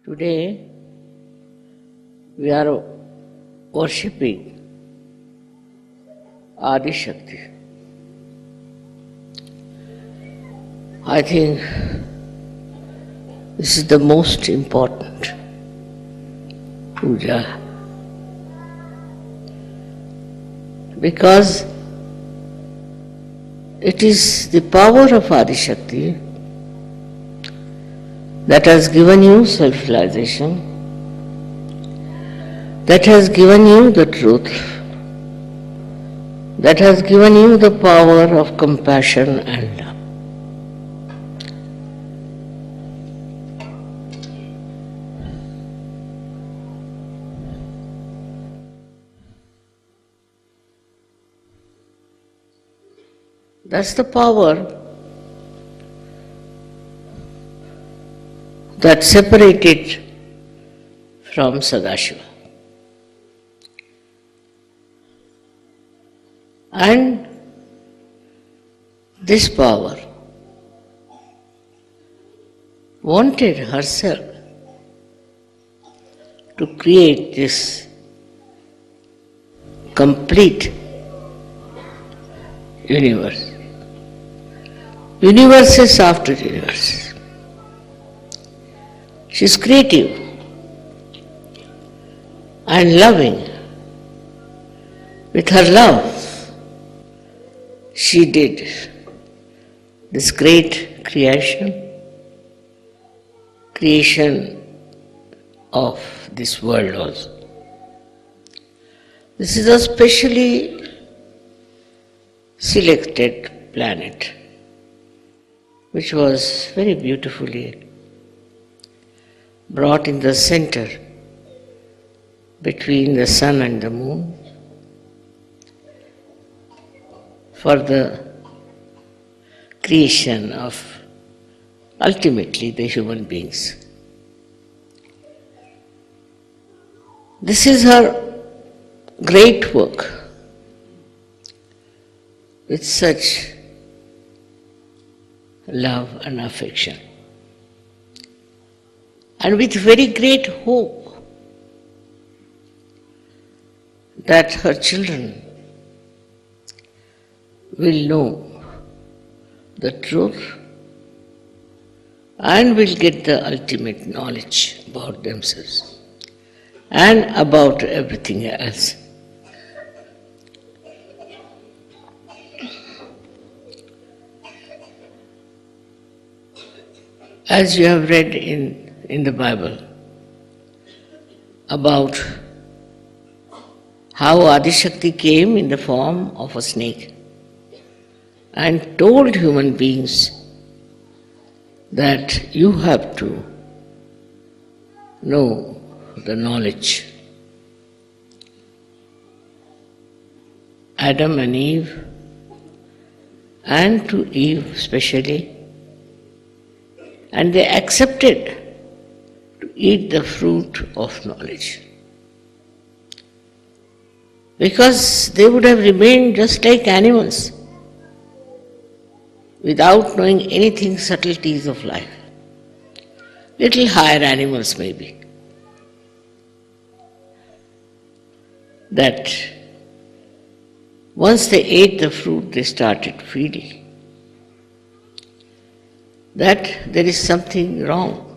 Today we are worshipping Adi Shakti. I think this is the most important puja because it is the power of Adi Shakti that has given you self-realization, that has given you the truth, that has given you the power of compassion and love. That's the power that separated from Sadashiva. And this power wanted herself to create this complete universe. Universes after universes. She is creative and loving. With her love, she did this great creation of this world also. This is a specially selected planet which was very beautifully brought in the center between the sun and the moon for the creation of ultimately the human beings. This is her great work with such love and affection, and with very great hope that her children will know the truth and will get the ultimate knowledge about themselves and about everything else. As you have read in the Bible about how Adi Shakti came in the form of a snake and told human beings that you have to know the knowledge. Adam and Eve, and to Eve especially, and they accepted to eat the fruit of knowledge. Because they would have remained just like animals, without knowing anything subtleties of life. Little higher animals maybe. That once they ate the fruit, they started feeling that there is something wrong.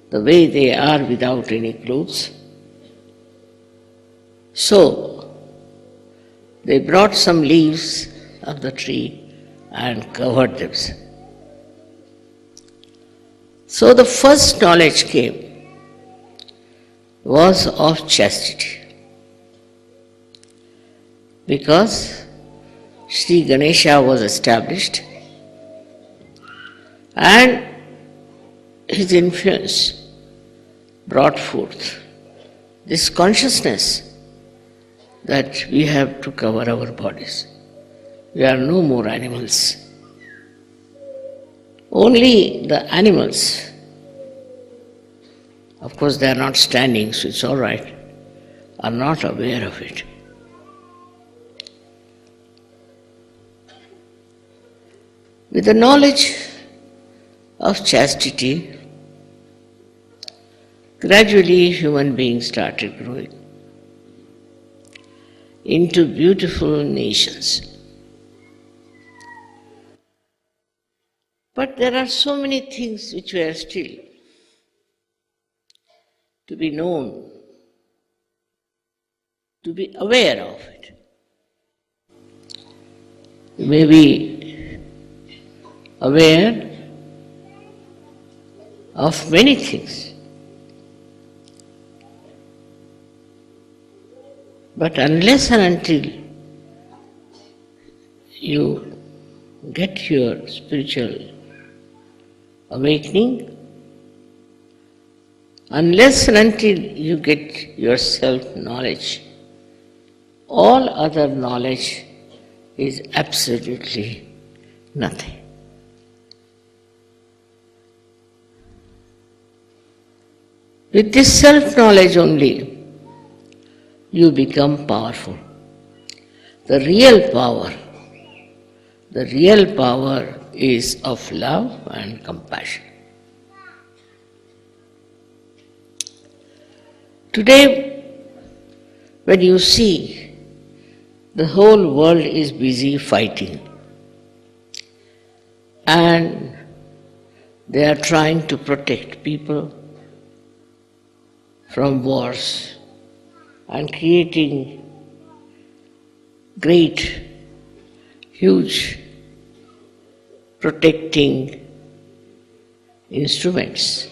The way they are without any clothes. So, they brought some leaves of the tree and covered them. So the first knowledge came was of chastity. Because Sri Ganesha was established and his influence brought forth this consciousness that we have to cover our bodies. We are no more animals. Only the animals, of course they are not standing, so it's all right, are not aware of it. With the knowledge of chastity, gradually human beings started growing into beautiful nations. But there are so many things which were still to be known, to be aware of it. You may be aware of many things, but unless and until you get your spiritual awakening, unless and until you get your self-knowledge, all other knowledge is absolutely nothing. With this self-knowledge only, you become powerful. The real power is of love and compassion. Today, when you see the whole world is busy fighting and they are trying to protect people from wars and creating great, huge protecting instruments.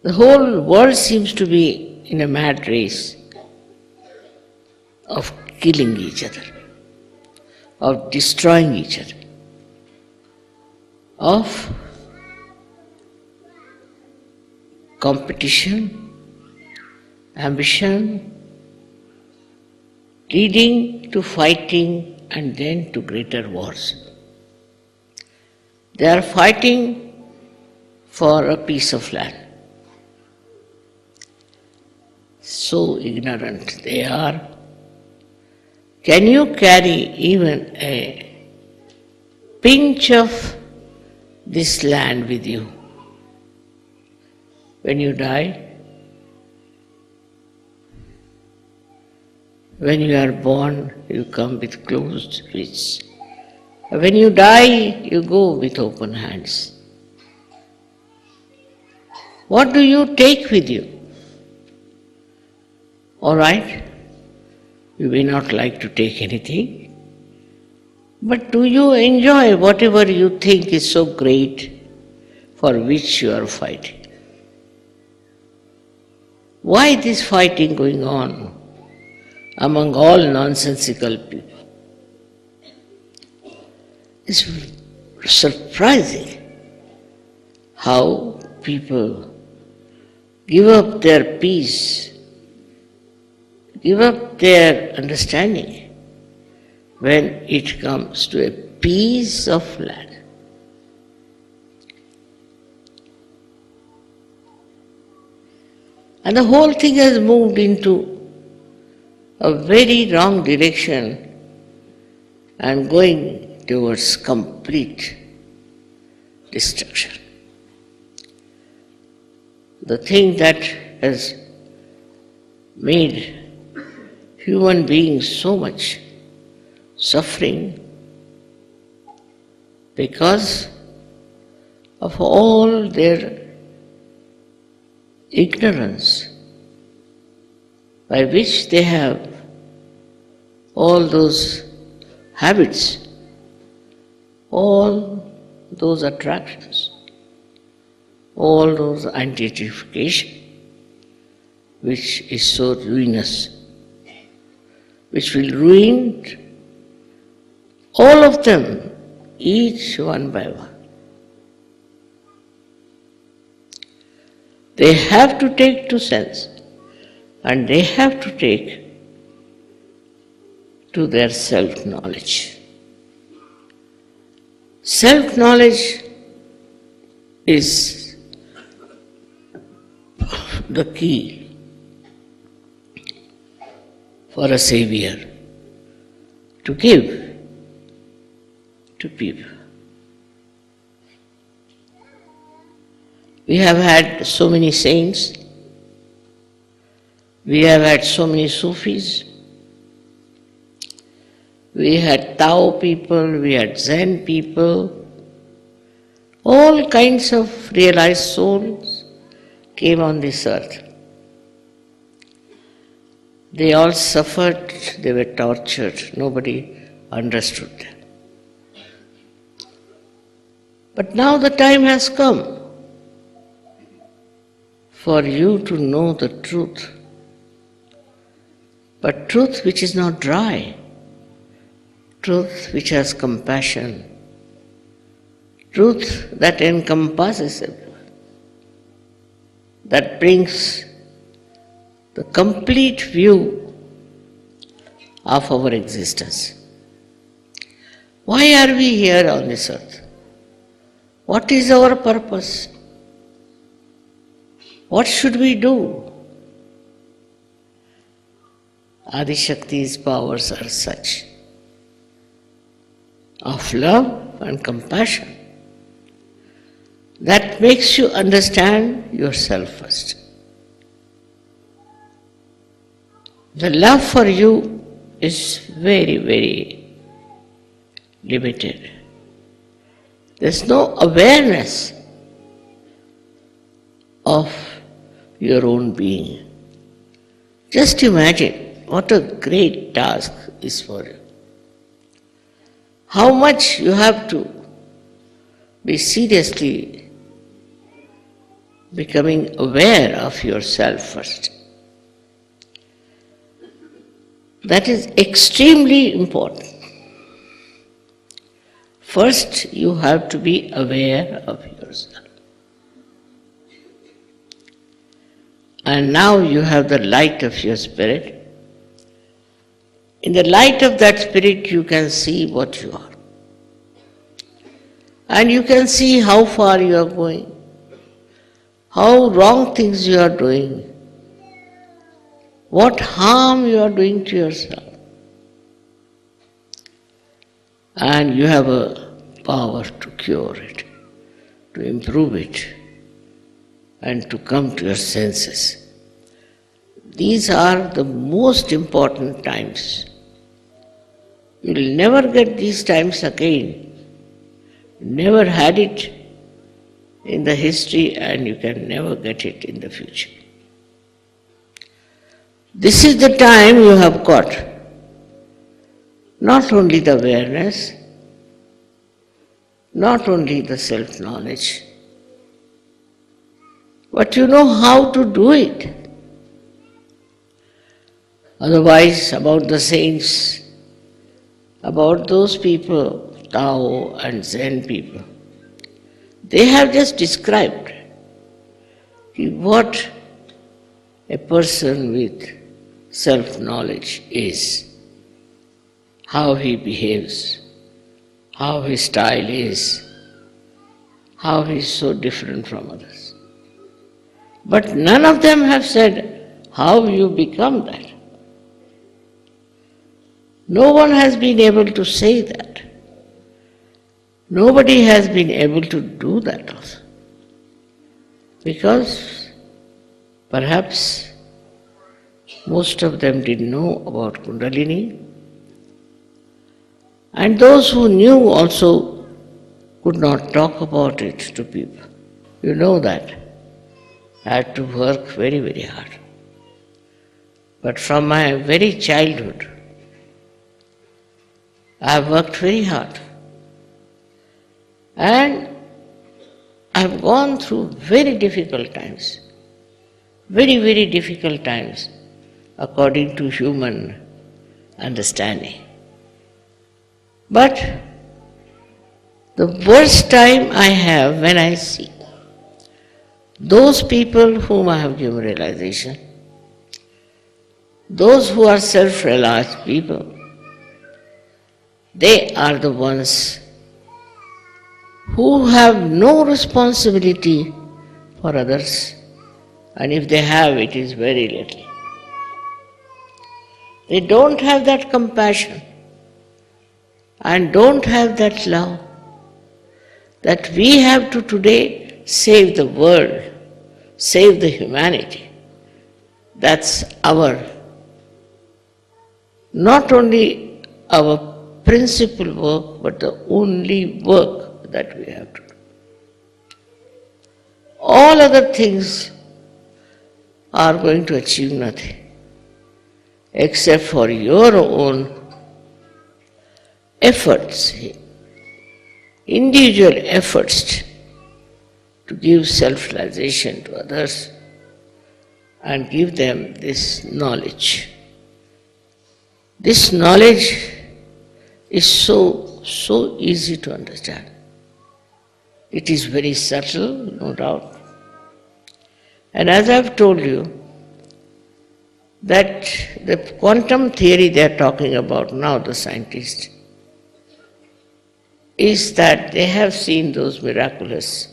The whole world seems to be in a mad race of killing each other, of destroying each other, of competition, ambition, leading to fighting and then to greater wars. They are fighting for a piece of land. So ignorant they are. Can you carry even a pinch of this land with you when you die? When you are born, you come with closed fists. When you die, you go with open hands. What do you take with you? All right, you may not like to take anything, but do you enjoy whatever you think is so great for which you are fighting? Why this fighting going on among all nonsensical people? It's surprising how people give up their peace, give up their understanding when it comes to a piece of land. And the whole thing has moved into a very wrong direction and going towards complete destruction. The thing that has made human beings so much suffering because of all their ignorance by which they have all those habits, all those attractions, all those identification, which is so ruinous, which will ruin all of them, each one by one. They have to take to sense, and they have to take to their self-knowledge. Self-knowledge is the key for a savior to give to people. We have had so many saints, we have had so many Sufis, we had Tao people, we had Zen people, all kinds of realized souls came on this earth. They all suffered, they were tortured, nobody understood them. But now the time has come for you to know the truth, but truth which is not dry, truth which has compassion, truth that encompasses everyone, that brings the complete view of our existence. Why are we here on this earth? What is our purpose? What should we do? Adi Shakti's powers are such of love and compassion that makes you understand yourself first. The love for you is very, very limited. There's no awareness of your own being. Just imagine what a great task is for you. How much you have to be seriously becoming aware of yourself first. That is extremely important. First, you have to be aware of yourself. And now you have the light of your spirit. In the light of that spirit, you can see what you are. And you can see how far you are going, how wrong things you are doing, what harm you are doing to yourself. And you have a power to cure it, to improve it, and to come to your senses. These are the most important times. You will never get these times again. You never had it in the history and you can never get it in the future. This is the time you have got. Not only the awareness, not only the self-knowledge, but you know how to do it. Otherwise, about the saints, about those people, Tao and Zen people, they have just described what a person with self-knowledge is, how he behaves, how his style is, how he is so different from others. But none of them have said how you become that. No one has been able to say that. Nobody has been able to do that also. Because perhaps most of them didn't know about Kundalini, and those who knew also could not talk about it to people. You know that. I had to work very, very hard. But from my very childhood, I have worked very hard. And I have gone through very difficult times. Very, very difficult times according to human understanding. But the worst time I have when I see those people whom I have given realization, those who are self-realized people, they are the ones who have no responsibility for others, and if they have, it is very little. They don't have that compassion and don't have that love that we have to today save the world, save the humanity. That's our, not only our principal work, but the only work that we have to do. All other things are going to achieve nothing except for your own efforts, individual efforts to give self-realization to others and give them this knowledge. This knowledge is so easy to understand. It is very subtle, no doubt. And as I've told you, that the quantum theory they are talking about now, the scientists, is that they have seen those miraculous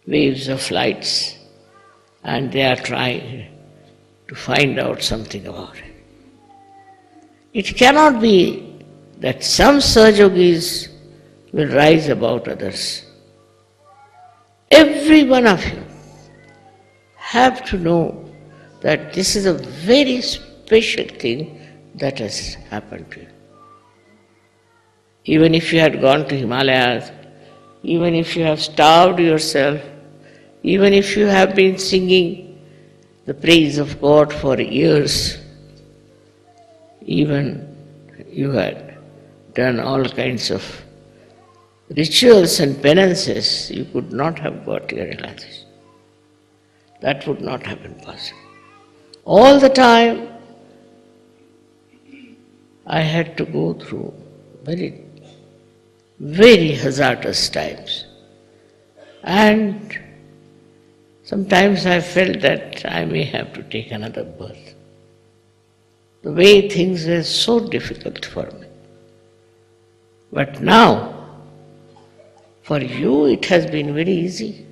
waves of lights and they are trying to find out something about it. It cannot be that some Sahajogis will rise above others. Every one of you have to know that this is a very special thing that has happened to you. Even if you had gone to Himalayas, even if you have starved yourself, even if you have been singing the praise of God for years, even you had done all kinds of rituals and penances, you could not have got your realization. That would not have been possible. All the time, I had to go through very hazardous times. And sometimes I felt that I may have to take another birth. The way things were so difficult for me. But now, for you it has been very easy.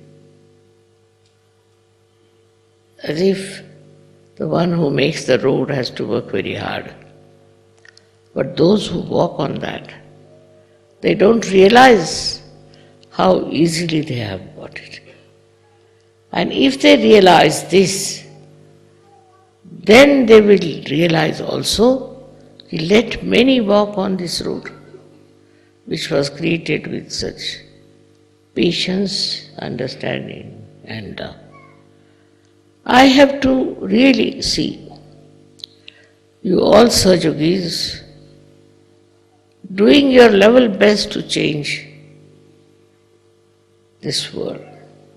As if the one who makes the road has to work very hard. But those who walk on that, they don't realize how easily they have got it. And if they realize this, then they will realize also, let many walk on this road, which was created with such patience, understanding and love. I have to really see you all Sahajogis doing your level best to change this world.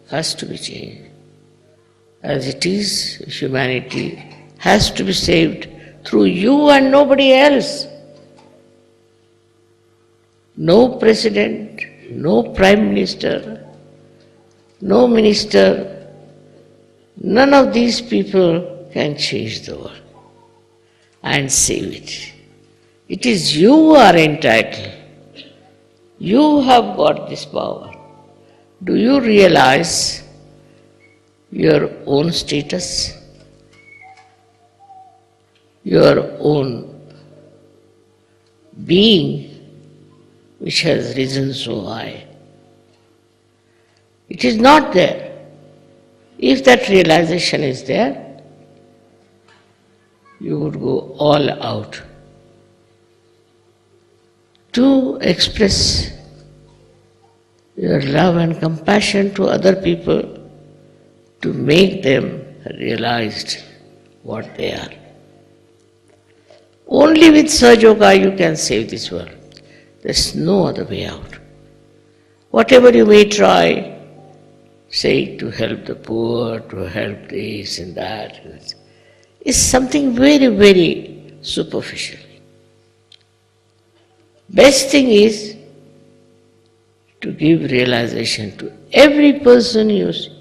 Has to be changed. As it is, humanity has to be saved through you and nobody else. No president, no prime minister, no minister, none of these people can change the world and save it. It is you who are entitled. You have got this power. Do you realize your own status, your own being, which has risen so high? It is not there. If that realization is there, you would go all out to express your love and compassion to other people, to make them realize what they are. Only with Sahaja you can save this world. There's no other way out. Whatever you may try, say to help the poor, to help this and that, is something very superficial. Best thing is to give realization to every person you see.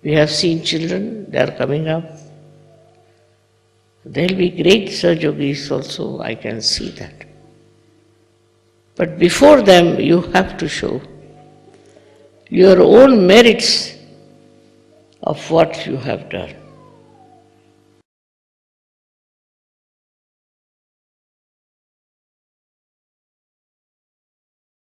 We have seen children, they are coming up. There will be great Sahajogis also, I can see that. But before them, you have to show your own merits of what you have done.